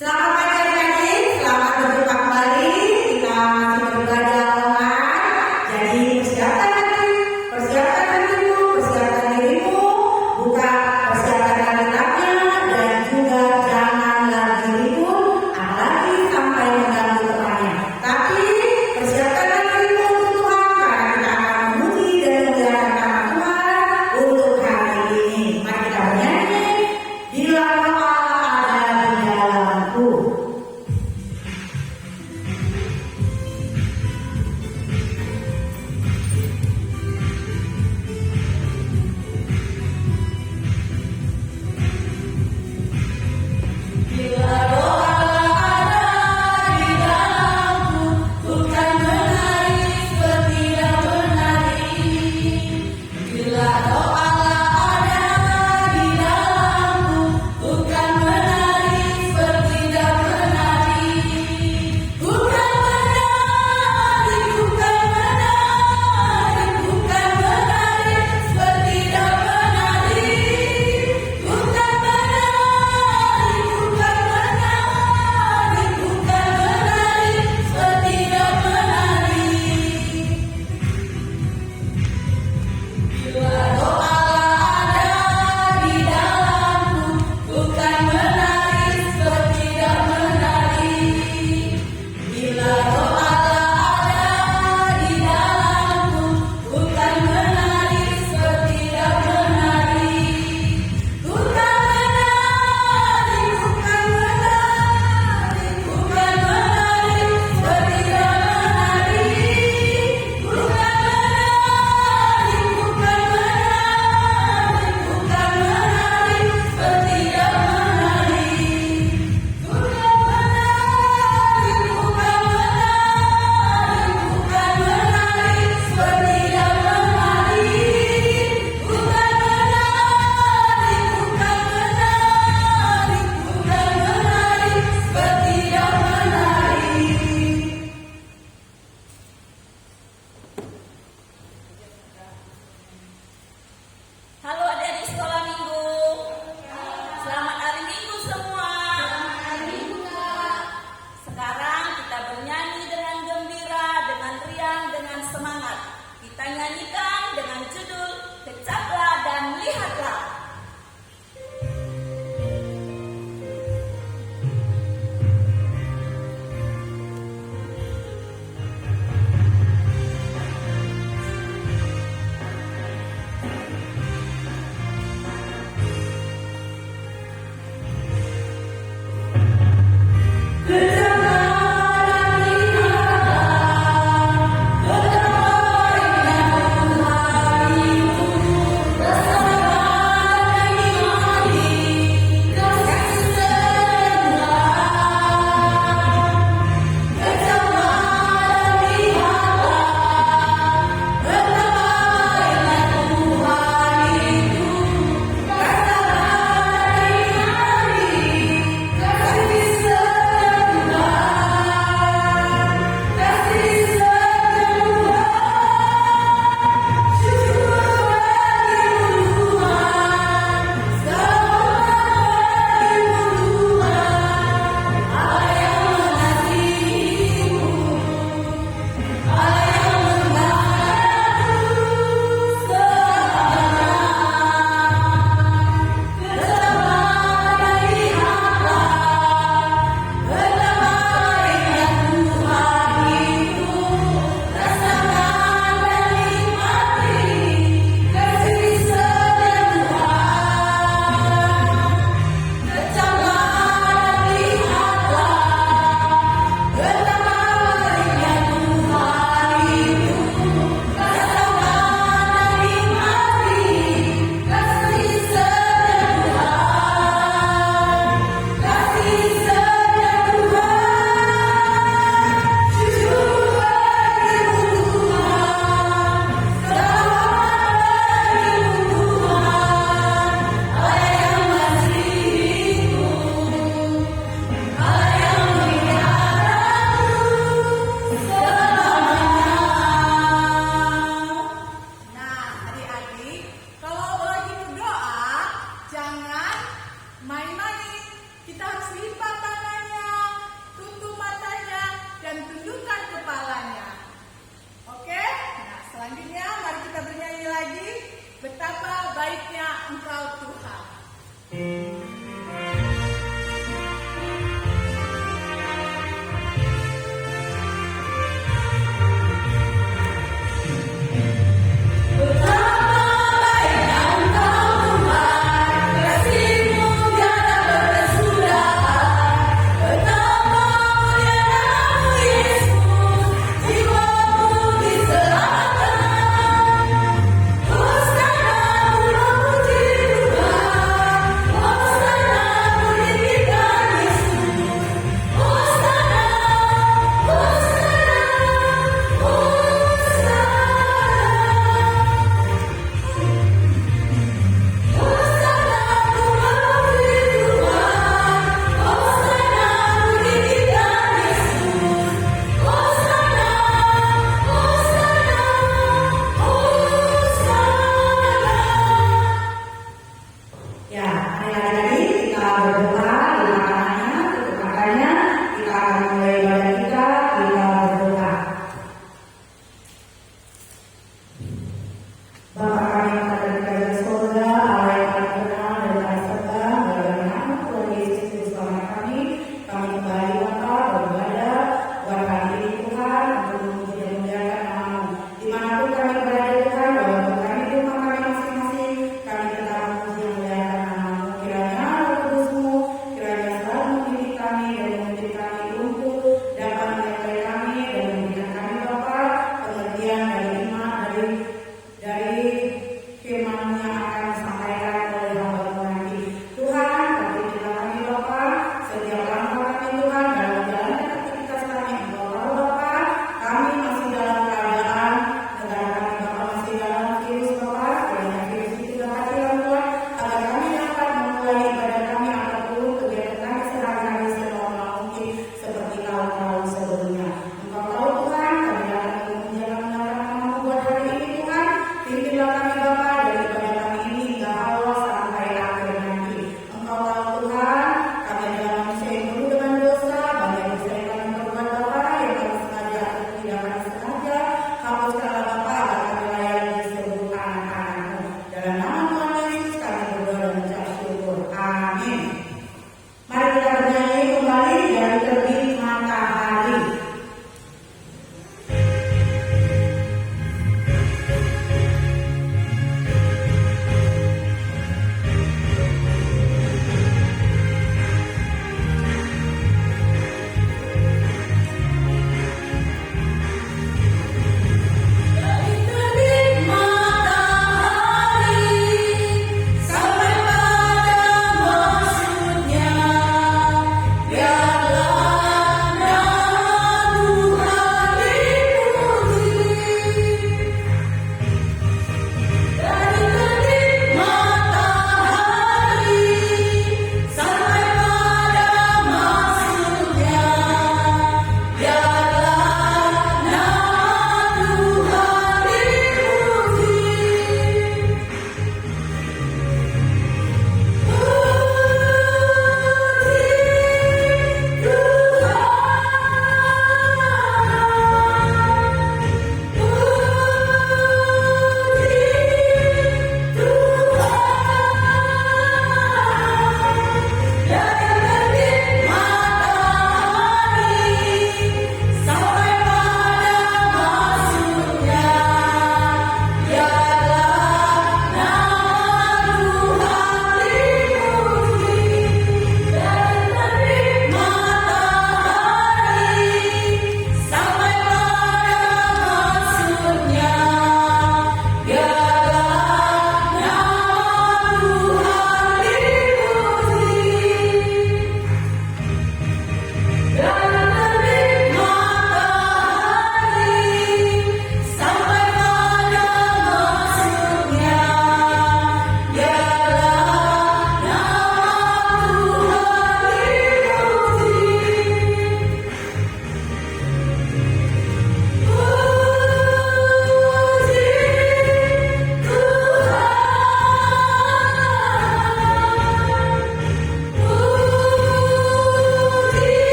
Selamat pagi adik-adik, selamat berjumpa kembali. Kita masih belajar online. Jadi persiapkan hatimu, persiapkan dirimu, buka persiapkan kitabnya dan juga jangan lagi ribut, apalagi sampai mengganggu temannya. Tapi persiapkan dirimu untuk Tuhan karena kita akan memuji dan memuliakan nama Tuhan untuk hari ini. Mari kita bernyanyi. Bila Allah ada di dalamku.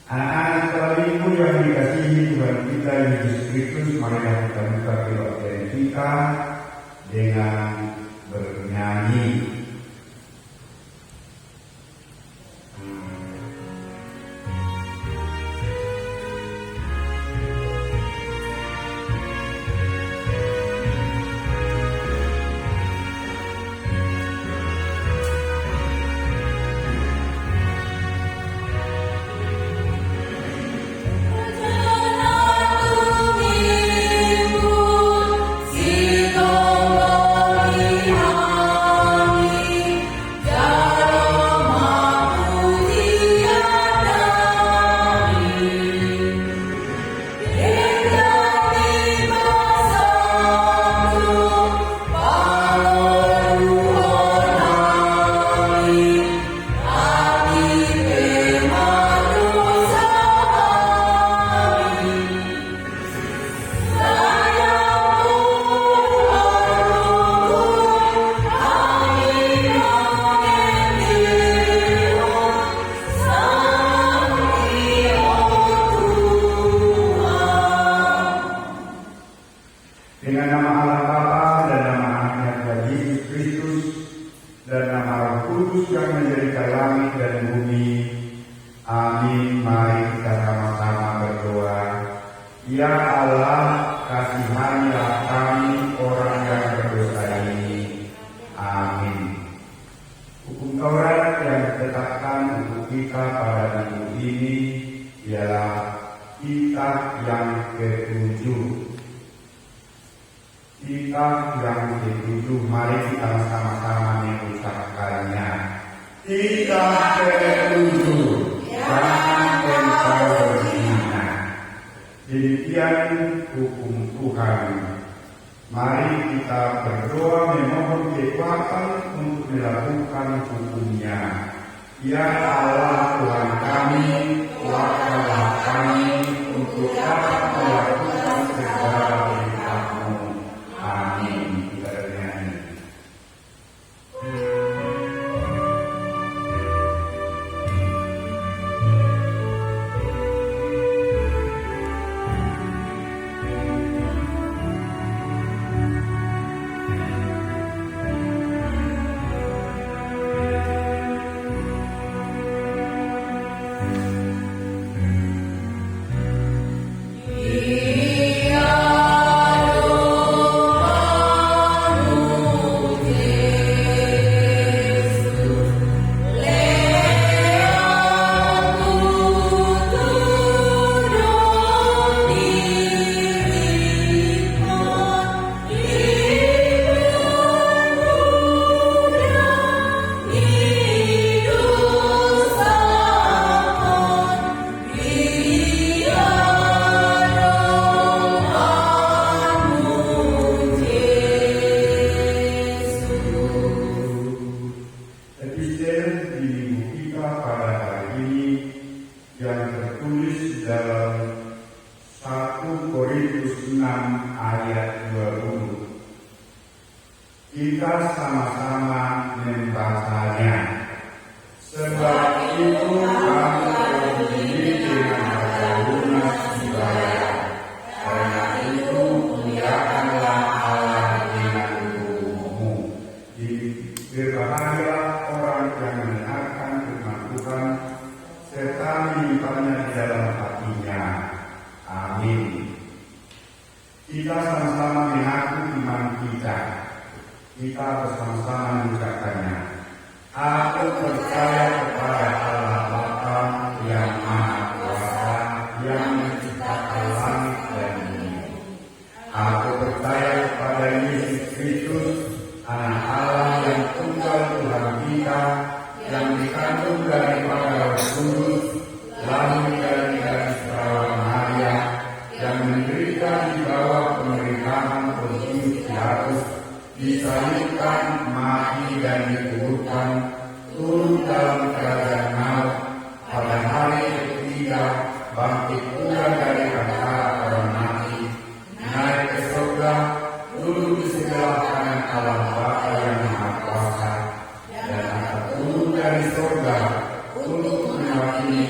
Anak-anak sekaliku yang dikasihi Tuhan kita Yesus Kristus, marilah kita buka kebaktian kita dengan bernyanyi.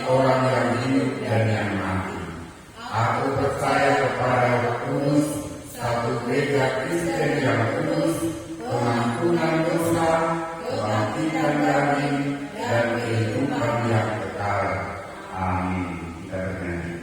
Orang yang hidup dan yang mati. Aku percaya kepada Roh Kudus, satu gereja Kristen yang kudus, pengampunan dosa, kebangkitan daging, dan kehidupan yang kekal. Amin. Kita bernyanyi.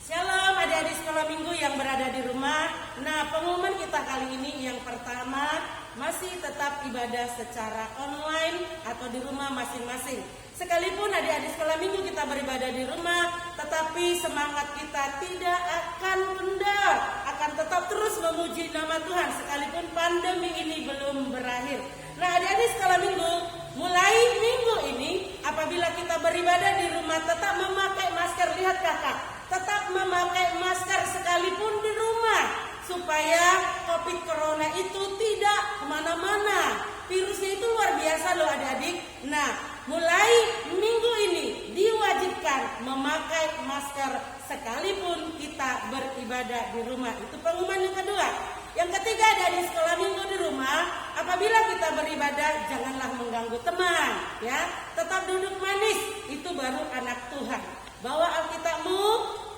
Shalom adik-adik sekolah minggu yang berada di rumah. Nah, pengumuman kita kali ini yang pertama, masih tetap ibadah secara online atau di rumah masing-masing. Sekalipun adik-adik sekolah minggu kita beribadah di rumah, tetapi semangat kita tidak akan kendor, akan tetap terus memuji nama Tuhan sekalipun pandemi ini belum berakhir. Nah, adik-adik sekolah minggu, mulai minggu ini apabila kita beribadah di rumah tetap memakai masker. Lihat kakak, tetap memakai masker sekalipun di rumah supaya COVID Corona itu tidak kemana-mana. Virusnya itu luar biasa loh adik-adik. Nah, mulai minggu ini diwajibkan memakai masker sekalipun kita beribadah di rumah. Itu pengumuman yang kedua. Yang ketiga, adik-adik sekolah minggu di rumah, apabila kita beribadah janganlah mengganggu teman, ya. Tetap duduk manis, itu baru anak Tuhan. Bawa Alkitabmu,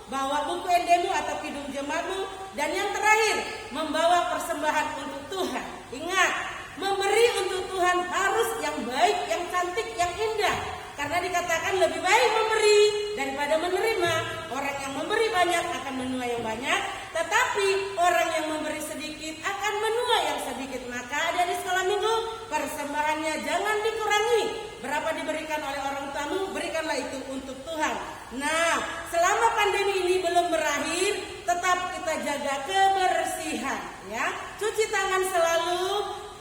bawa buku endemu atau kidung jemaatmu, dan yang terakhir, membawa persembahan untuk Tuhan. Ingat, memberi untuk Tuhan harus yang baik, yang cantik, yang indah. Karena dikatakan lebih baik memberi daripada menerima. Orang yang memberi banyak akan menuai yang banyak, tetapi orang yang memberi sedikit akan menuai yang sedikit. Maka ada di sekolah minggu, persembahannya jangan dikurangi. Berapa diberikan oleh orang tamu, berikanlah itu untuk Tuhan. Nah, selama pandemi ini belum berakhir, tetap kita jaga kebersihan, ya. Cuci tangan selalu.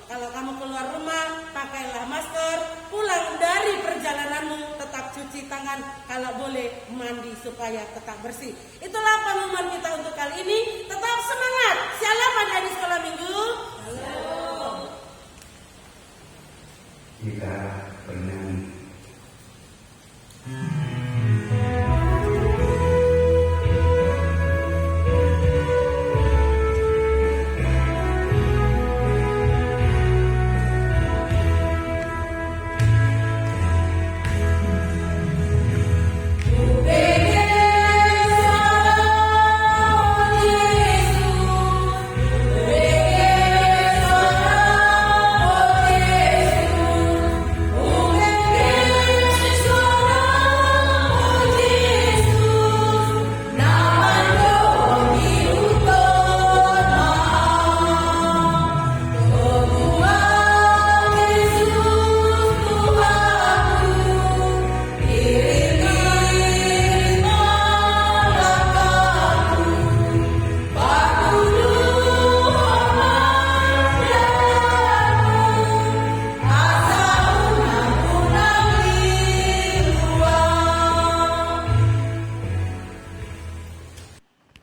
Kalau kamu keluar rumah, pakailah masker. Pulang dari perjalananmu, tetap cuci tangan. Kalau boleh, mandi supaya tetap bersih. Itulah pengumuman kita untuk kali ini. Tetap semangat. Shalom adik-adik sekolah minggu. Shalom. Kita bernyanyi.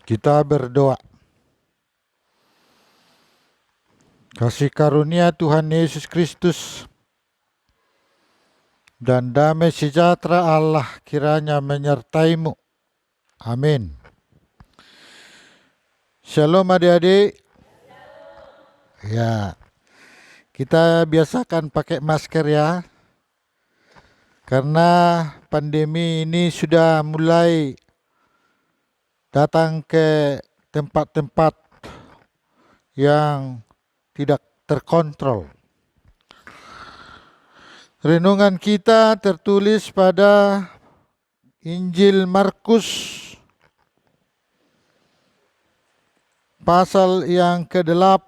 Kita berdoa. Kasih karunia Tuhan Yesus Kristus dan damai sejahtera Allah kiranya menyertaimu. Amin. Shalom adik-adik. Ya, kita biasakan pakai masker ya. Karena pandemi ini sudah mulai datang ke tempat-tempat yang tidak terkontrol. Renungan kita tertulis pada Injil Markus pasal yang ke-8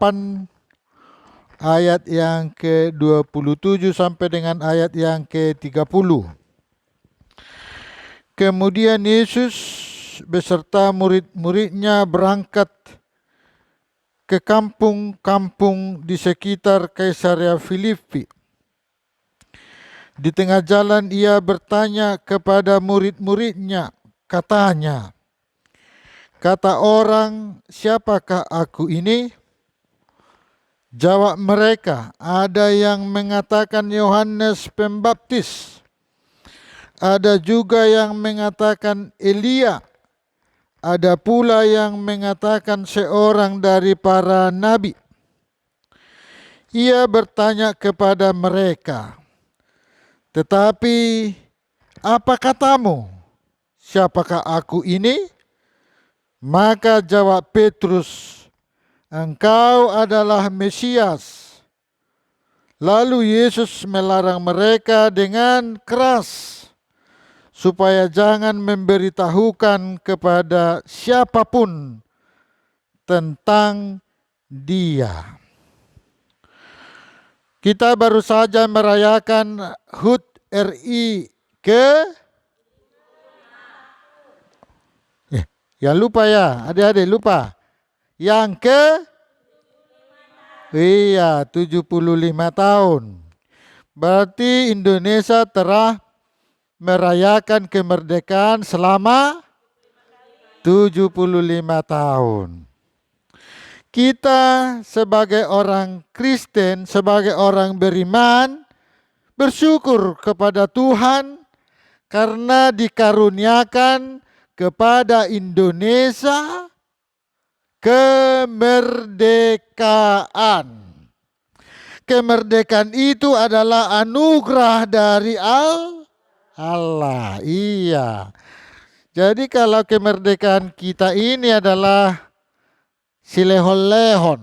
ayat yang ke-27 sampai dengan ayat yang ke-30. Kemudian Yesus beserta murid-muridnya berangkat ke kampung-kampung di sekitar Kaisarea Filipi. Di tengah jalan ia bertanya kepada murid-muridnya, katanya, "Kata orang, siapakah aku ini?" Jawab mereka, "Ada yang mengatakan Yohanes Pembaptis, ada juga yang mengatakan Elia, ada pula yang mengatakan seorang dari para nabi." Ia bertanya kepada mereka, "Tetapi apa katamu? Siapakah aku ini?" Maka jawab Petrus, "Engkau adalah Mesias." Lalu Yesus melarang mereka dengan keras supaya jangan memberitahukan kepada siapapun tentang Dia. Kita baru saja merayakan HUT RI ya lupa ya, adik-adik lupa. Yang 75 tahun. Berarti Indonesia telah merayakan kemerdekaan selama 75 tahun. Kita sebagai orang Kristen, sebagai orang beriman, bersyukur kepada Tuhan karena dikaruniakan kepada Indonesia kemerdekaan. Kemerdekaan itu adalah anugerah dari Allah. Iya. Jadi kalau kemerdekaan kita ini adalah silehon-lehon,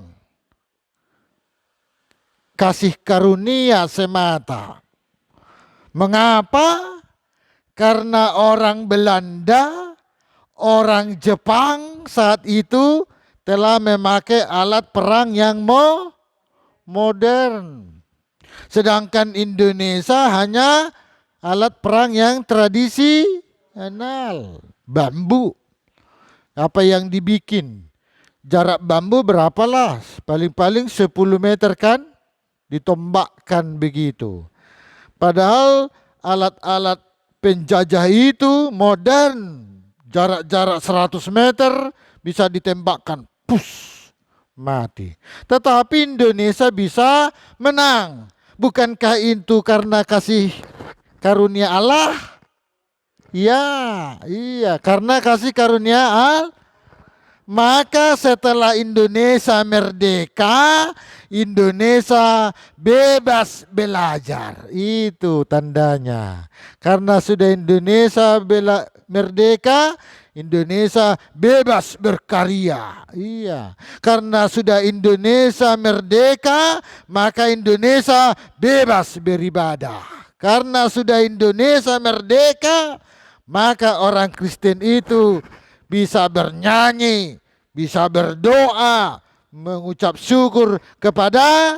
kasih karunia semata. Mengapa? Karena orang Belanda, orang Jepang saat itu telah memakai alat perang yang modern. Sedangkan Indonesia hanya alat perang yang tradisional. Bambu. Apa yang dibikin? Jarak bambu berapalah? Paling-paling 10 meter kan? Ditombakkan begitu. Padahal alat-alat penjajah itu modern. Jarak-jarak 100 meter bisa ditembakkan. Pus, mati. Tetapi Indonesia bisa menang. Bukankah itu karena kasih karunia Allah? Ya, iya. Karena kasih karunia Allah. Maka setelah Indonesia merdeka, Indonesia bebas belajar. Itu tandanya. Karena sudah Indonesia merdeka, Indonesia bebas berkarya. Iya. Karena sudah Indonesia merdeka, maka Indonesia bebas beribadah. Karena sudah Indonesia merdeka, maka orang Kristen itu bisa bernyanyi, bisa berdoa, mengucap syukur kepada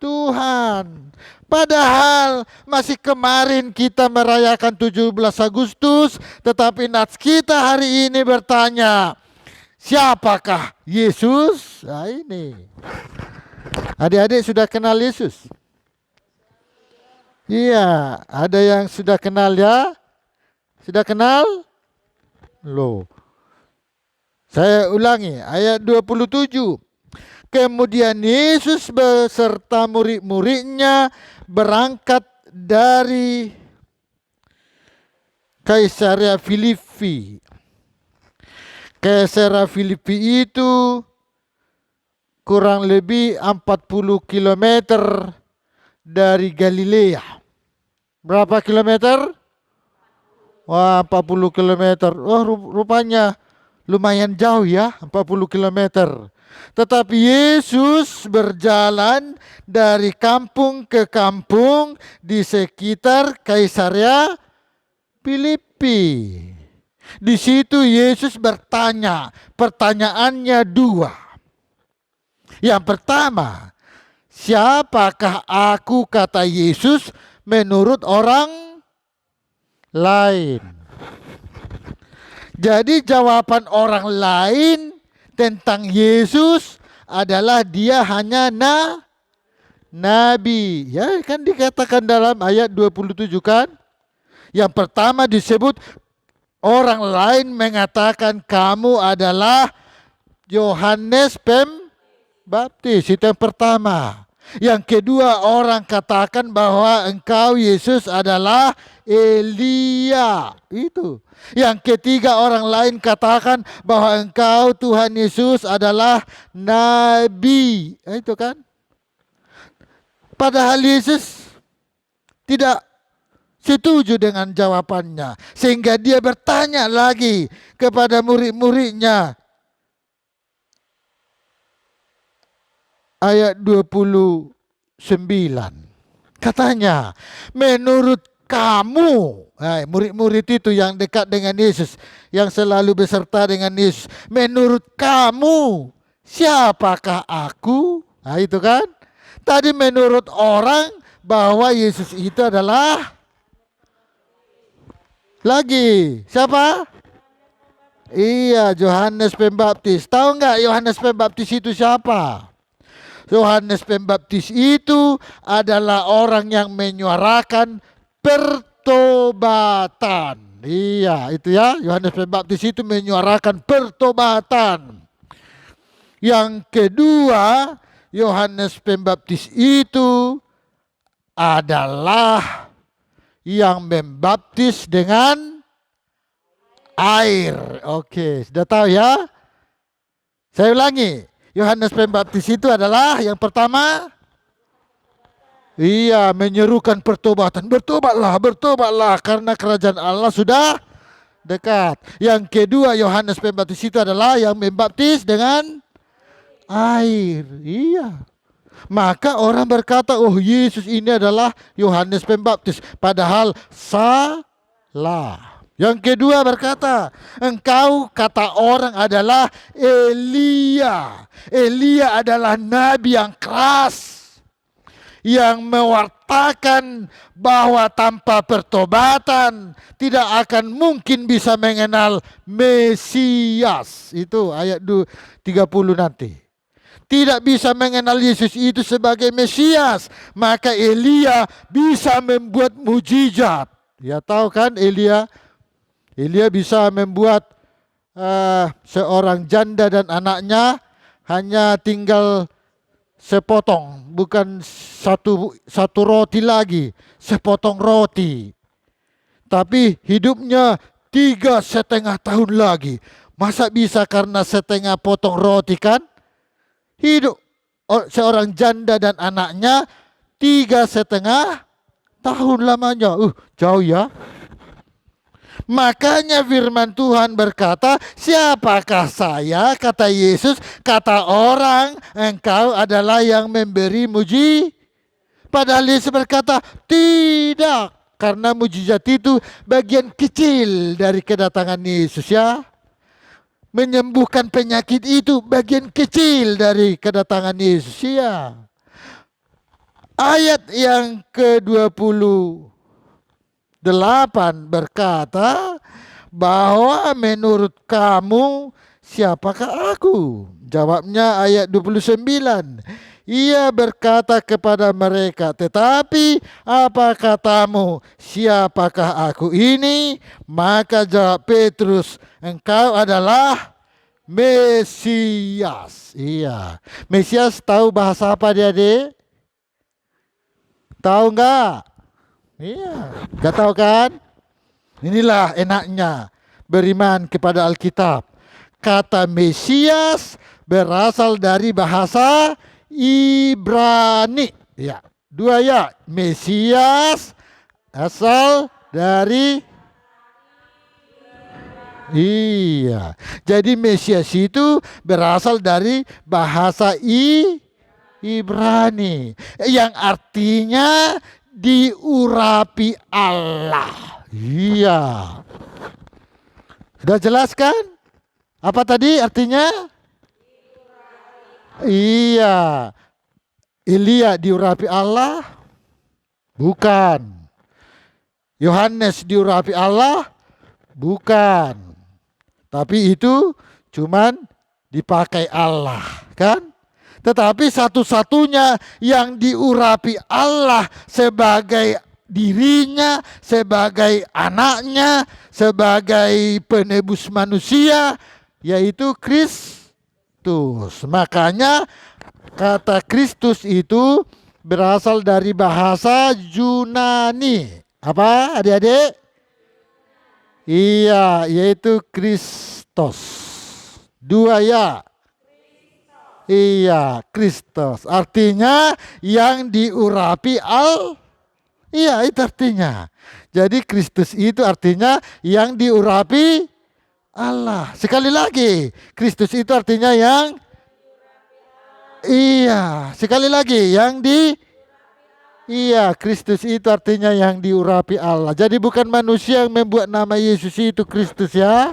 Tuhan. Padahal masih kemarin kita merayakan 17 Agustus, tetapi nats kita hari ini bertanya, siapakah Yesus? Nah ini. Adik-adik sudah kenal Yesus? Iya, ada yang sudah kenal ya? Sudah kenal? Loh. Saya ulangi, ayat 27. Kemudian Yesus beserta murid-muridnya berangkat dari Kaisarea Filipi. Kaisarea Filipi itu kurang lebih 40 kilometer dari Galilea. Berapa kilometer? Wah, 40 kilometer. Oh, rupanya lumayan jauh ya, 40 kilometer. Tetapi Yesus berjalan dari kampung ke kampung di sekitar Kaisarea Filipi. Di situ Yesus bertanya, pertanyaannya dua. Yang pertama, siapakah aku, kata Yesus, menurut orang lain. Jadi jawaban orang lain tentang Yesus adalah dia hanya nabi. Ya kan dikatakan dalam ayat 27 kan. Yang pertama disebut orang lain mengatakan kamu adalah Yohanes Pembaptis. Itu yang pertama. Yang kedua orang katakan bahwa engkau Yesus adalah Elia. Itu. Yang ketiga orang lain katakan bahwa engkau Tuhan Yesus adalah Nabi. Itu kan. Padahal Yesus tidak setuju dengan jawabannya. Sehingga dia bertanya lagi kepada murid-muridnya. Ayat 29. Katanya, menurut kamu, murid-murid itu yang dekat dengan Yesus, yang selalu beserta dengan Yesus, menurut kamu, siapakah aku? Nah itu kan. Tadi menurut orang bahwa Yesus itu adalah lagi siapa? Iya, Yohanes Pembaptis. Tahu nggak Yohanes Pembaptis itu siapa? Yohanes Pembaptis itu adalah orang yang menyuarakan pertobatan. Iya, itu ya. Yohanes Pembaptis itu menyuarakan pertobatan. Yang kedua, Yohanes Pembaptis itu adalah yang membaptis dengan air. Oke, sudah tahu ya? Saya ulangi. Yohanes Pembaptis itu adalah yang pertama, iya, menyerukan pertobatan. Bertobatlah, bertobatlah karena kerajaan Allah sudah dekat. Yang kedua, Yohanes Pembaptis itu adalah yang membaptis dengan air. Iya. Maka orang berkata, oh Yesus ini adalah Yohanes Pembaptis. Padahal salah. Yang kedua berkata, engkau, kata orang, adalah Elia. Elia adalah nabi yang keras, yang mewartakan bahwa tanpa pertobatan tidak akan mungkin bisa mengenal Mesias. Itu ayat 30 nanti. Tidak bisa mengenal Yesus itu sebagai Mesias. Maka Elia bisa membuat mujizat. Ya tahu kan Elia? Elia bisa membuat seorang janda dan anaknya hanya tinggal sepotong, bukan satu roti lagi, sepotong roti. Tapi hidupnya 3,5 tahun lagi. Masa bisa karena setengah potong roti kan? Hidup seorang janda dan anaknya 3,5 tahun lamanya. Jauh ya. Makanya firman Tuhan berkata, siapakah saya, kata Yesus, kata orang, engkau adalah yang memberi mujizat. Padahal Yesus berkata, tidak. Karena mujizat itu bagian kecil dari kedatangan Yesus ya. Menyembuhkan penyakit itu bagian kecil dari kedatangan Yesus ya. Ayat yang ke-28 berkata bahwa menurut kamu siapakah aku? Jawabnya ayat 29. Ia berkata kepada mereka, tetapi apa katamu, siapakah aku ini? Maka jawab Petrus, engkau adalah Mesias. Iya. Mesias tahu bahasa apa dia, Dek? Tahu enggak? Iya. Enggak tahu kan? Inilah enaknya beriman kepada Alkitab. Kata Mesias berasal dari bahasa Ibrani. Ya, 2 ya. Mesias asal dari iya. Jadi Mesias itu berasal dari bahasa Ibrani yang artinya diurapi Allah. Iya. Sudah jelas kan? Apa tadi artinya? Iya. Iya. Elia diurapi Allah? Bukan. Yohanes diurapi Allah? Bukan. Tapi itu cuman dipakai Allah, kan? Tetapi satu-satunya yang diurapi Allah sebagai dirinya, sebagai anaknya, sebagai penebus manusia, yaitu Kristus. Makanya kata Kristus itu berasal dari bahasa Yunani. Apa adik-adik? Iya, yaitu Kristos. Dua ya. Iya, Kristus. Artinya yang diurapi Iya, itu artinya. Jadi Kristus itu artinya yang diurapi Allah. Sekali lagi, Kristus itu artinya yang Iya, sekali lagi Iya, Kristus itu artinya yang diurapi Allah. Jadi bukan manusia yang membuat nama Yesus itu Kristus ya,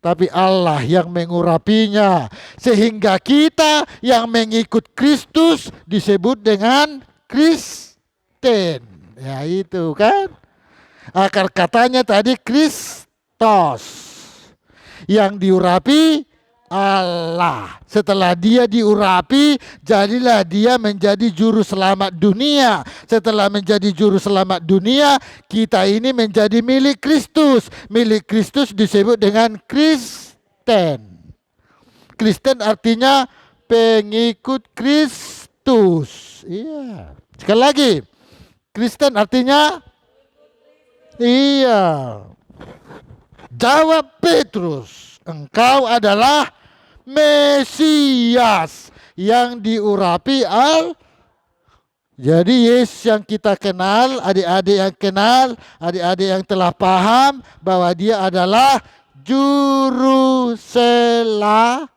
tapi Allah yang mengurapinya. Sehingga kita yang mengikut Kristus disebut dengan Kristen. Ya itu kan. Akar katanya tadi Kristos. Yang diurapi Allah. Setelah dia diurapi, jadilah dia menjadi juru selamat dunia. Setelah menjadi juru selamat dunia, kita ini menjadi milik Kristus. Milik Kristus disebut dengan Kristen. Kristen artinya pengikut Kristus. Iya. Sekali lagi, Kristen artinya iya. Jawab Petrus, engkau adalah Mesias yang diurapi Jadi Yesus yang kita kenal, adik-adik yang kenal, adik-adik yang telah paham bahwa dia adalah juru selamat.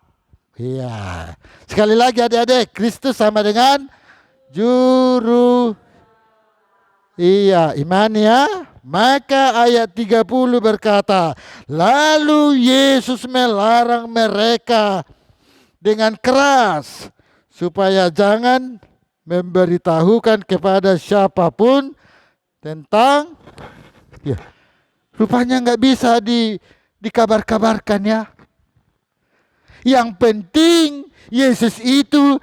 Iya. Sekali lagi adik-adik, Kristus sama dengan juru. Iya, iman ya. Maka ayat 30 berkata, lalu Yesus melarang mereka dengan keras supaya jangan memberitahukan kepada siapapun tentang rupanya nggak bisa dikabar-kabarkan ya. Yang penting Yesus itu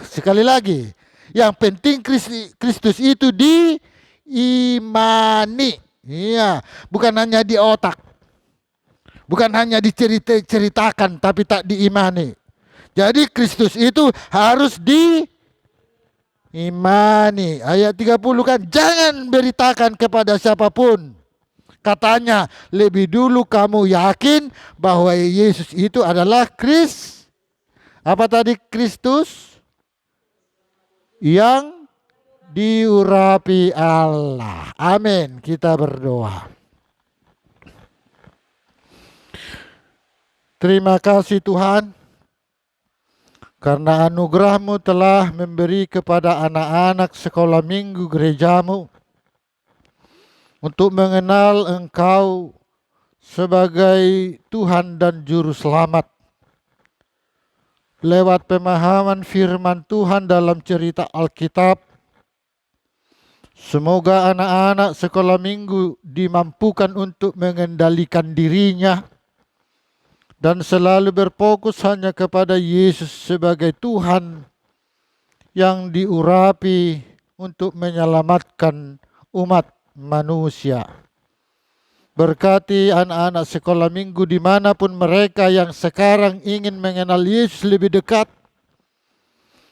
sekali lagi, yang penting Kristus itu diimani. Iya, bukan hanya di otak. Bukan hanya diceritakan tapi tak diimani. Jadi Kristus itu harus diimani. Ayat 30 kan, jangan beritakan kepada siapapun. Katanya, lebih dulu kamu yakin bahwa Yesus itu adalah apa tadi Kristus? Yang diurapi Allah. Amin. Kita berdoa. Terima kasih Tuhan, karena anugerah-Mu telah memberi kepada anak-anak sekolah minggu gereja-Mu untuk mengenal Engkau sebagai Tuhan dan Juru Selamat. Lewat pemahaman firman Tuhan dalam cerita Alkitab, semoga anak-anak sekolah minggu dimampukan untuk mengendalikan dirinya dan selalu berfokus hanya kepada Yesus sebagai Tuhan yang diurapi untuk menyelamatkan umat manusia. Berkati anak-anak sekolah minggu dimanapun mereka yang sekarang ingin mengenal Yesus lebih dekat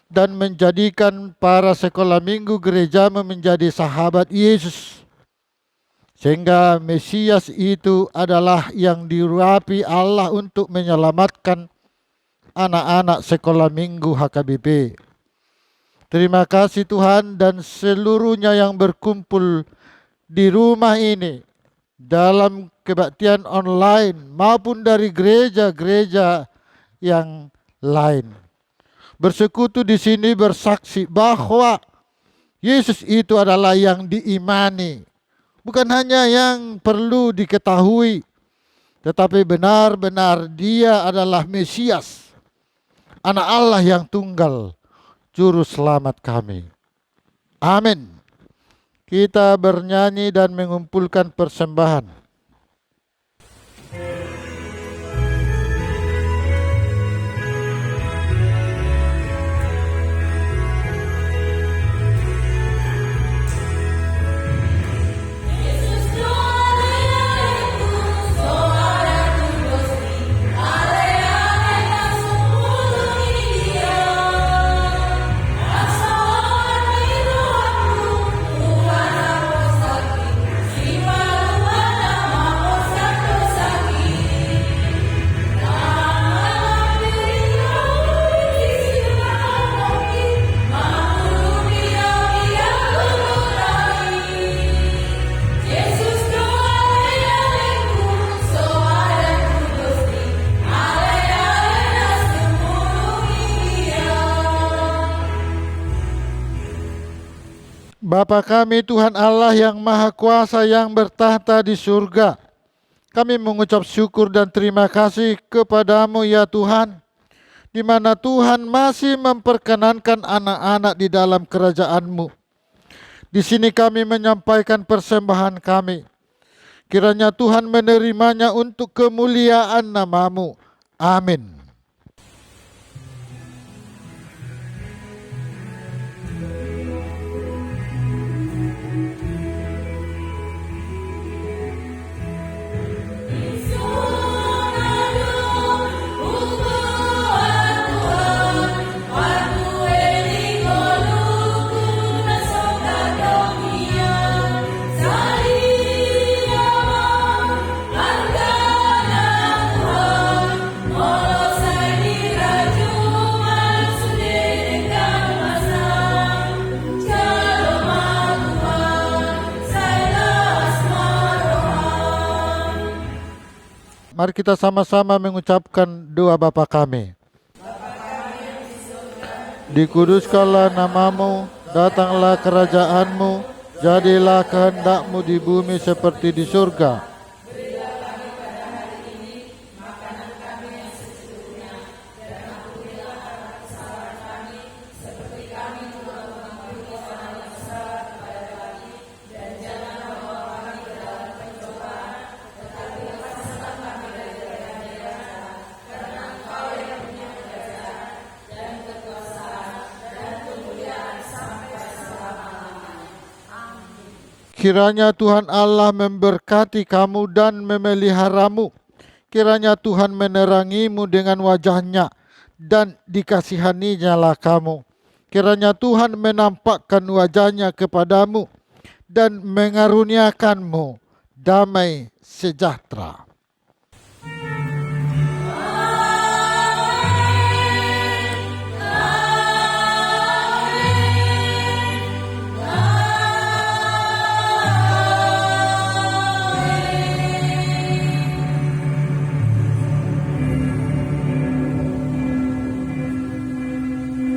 dan menjadikan para sekolah minggu gereja menjadi sahabat Yesus. Sehingga Mesias itu adalah yang diurapi Allah untuk menyelamatkan anak-anak sekolah minggu HKBP. Terima kasih Tuhan, dan seluruhnya yang berkumpul di rumah ini, dalam kebaktian online maupun dari gereja-gereja yang lain, bersekutu di sini bersaksi bahwa Yesus itu adalah yang diimani, bukan hanya yang perlu diketahui, tetapi benar-benar Dia adalah Mesias, Anak Allah yang tunggal, Juru Selamat kami. Amin. Kita bernyanyi dan mengumpulkan persembahan. Bapa kami Tuhan Allah yang Maha Kuasa yang bertahta di surga, kami mengucap syukur dan terima kasih kepadamu ya Tuhan, di mana Tuhan masih memperkenankan anak-anak di dalam kerajaan-Mu. Di sini kami menyampaikan persembahan kami. Kiranya Tuhan menerimanya untuk kemuliaan nama-Mu. Amin. Mari kita sama-sama mengucapkan doa Bapa kami. Dikuduskanlah namamu, datanglah kerajaanmu, jadilah kehendakmu di bumi seperti di surga. Kiranya Tuhan Allah memberkati kamu dan memeliharamu. Kiranya Tuhan menerangimu dengan wajah-Nya dan dikasihani-Nyalah kamu. Kiranya Tuhan menampakkan wajah-Nya kepadamu dan mengaruniakanmu damai sejahtera.